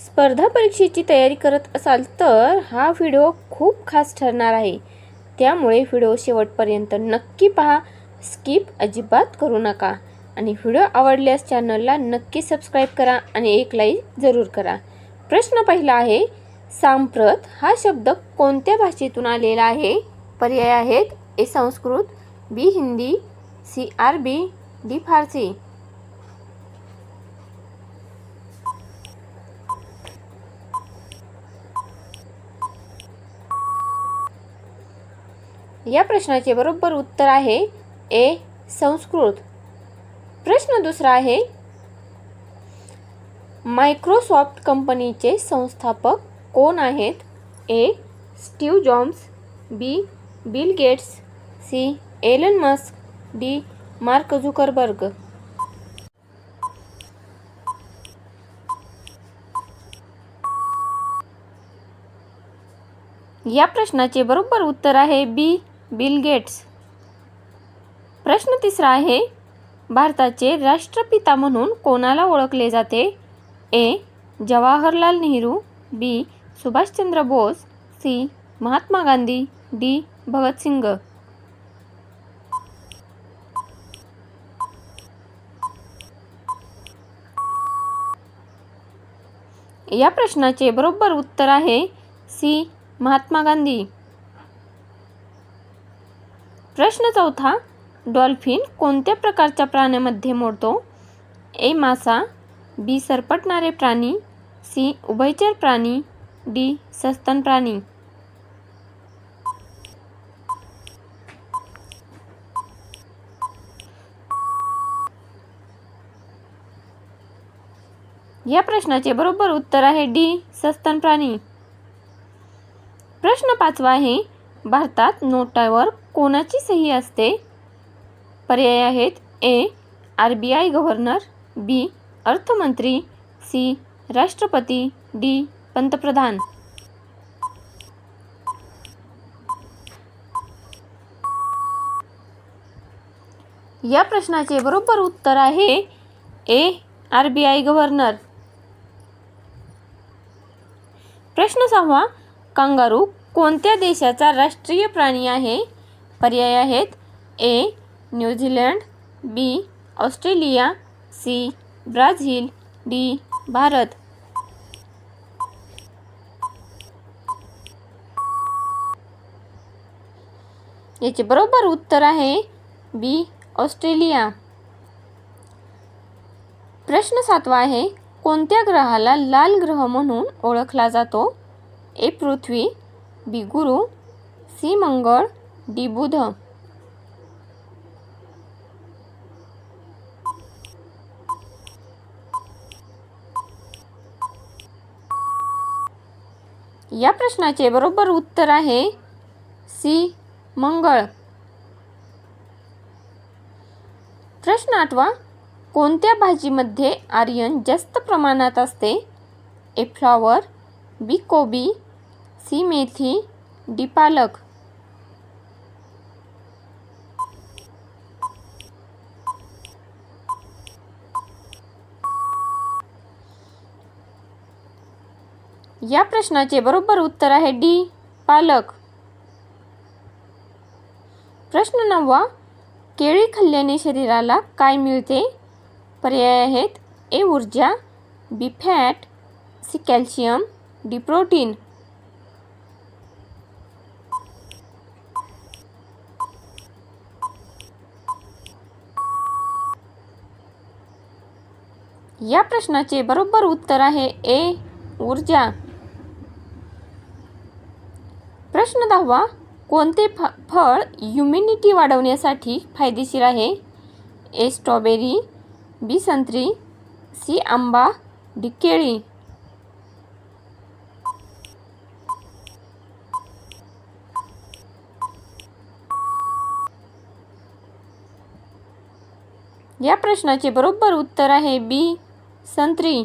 स्पर्धा परीक्षेची तयारी करत असाल तर हा व्हिडिओ खूप खास ठरणार आहे. त्यामुळे व्हिडिओ शेवटपर्यंत नक्की पहा, स्किप अजिबात करू नका. आणि व्हिडिओ आवडल्यास चॅनलला नक्की सबस्क्राईब करा आणि एक लाईक जरूर करा. प्रश्न पहिला आहे, सांप्रत हा शब्द कोणत्या भाषेतून आलेला आहे? पर्याय आहेत: ए संस्कृत, बी हिंदी, सी अरबी, डी फारसी. या प्रश्नाचे बरोबर उत्तर आहे ए संस्कृत. प्रश्न दुसरा आहे, मायक्रोसॉफ्ट कंपनीचे संस्थापक कोण आहेत? A Steve Jobs, B Bill Gates, C Elon Musk, D Mark Zuckerberg. या प्रश्नाचे बरोबर उत्तर आहे बी बिल गेट्स. प्रश्न तिसरा आहे, भारताचे राष्ट्रपिता म्हणून कोणाला ओळखले जाते? ए जवाहरलाल नेहरू, बी सुभाषचंद्र बोस, सी महात्मा गांधी, डी भगतसिंग. या प्रश्नाचे बरोबर उत्तर आहे सी महात्मा गांधी. प्रश्न चौथा, डॉल्फिन कोणत्या प्रकारच्या प्राण्यामध्ये मोडतो? ए मासा, बी सरपटणारे प्राणी, सी उभयचर प्राणी, डी सस्तन प्राणी. या प्रश्नाचे बरोबर उत्तर आहे डी सस्तन प्राणी. प्रश्न पाचवा आहे, भारतात नोटावर कोणाची सही असते? पर्याय आहेत: ए RBI गव्हर्नर, बी अर्थमंत्री, सी राष्ट्रपती, डी पंतप्रधान. या प्रश्नाचे बरोबर उत्तर आहे ए RBI गव्हर्नर. प्रश्न सहावा, कांगारू कोणत्या देशाचा राष्ट्रीय प्राणी आहे? पर्याय आहेत: A New Zealand, B Australia, C Brazil, D Bharat. याचे बरोबर उत्तर आहे बी ऑस्ट्रेलिया. प्रश्न सातवा आहे, कोणत्या ग्रहाला लाल ग्रह म्हणून ओळखला जातो? ए पृथ्वी, बी गुरु, सी मंगळ, डी बुध. या प्रश्नाचे बरोबर उत्तर आहे सी मंगळ. प्रश्न आठवा, कोणत्या भाजीमध्ये आयर्न जास्त प्रमाणात असते? ए फ्लॉवर, बी कोबी, सी मेथी, डी पालक. या प्रश्नाचे बरोबर उत्तर आहे डी पालक. प्रश्न नववा, केळी खाल्ल्याने शरीराला काय मिळते? पर्याय आहेत: ए ऊर्जा, B fat, C calcium, D protein. या प्रश्नाचे बरोबर उत्तर आहे ए ऊर्जा. प्रश्न दहावा, कोणते फळ इम्युनिटी वाढवण्यासाठी फायदेशीर आहे? ए स्ट्रॉबेरी, बी संत्री, सी आंबा, डी केळी. या प्रश्नाचे बरोबर उत्तर आहे बी संत्री.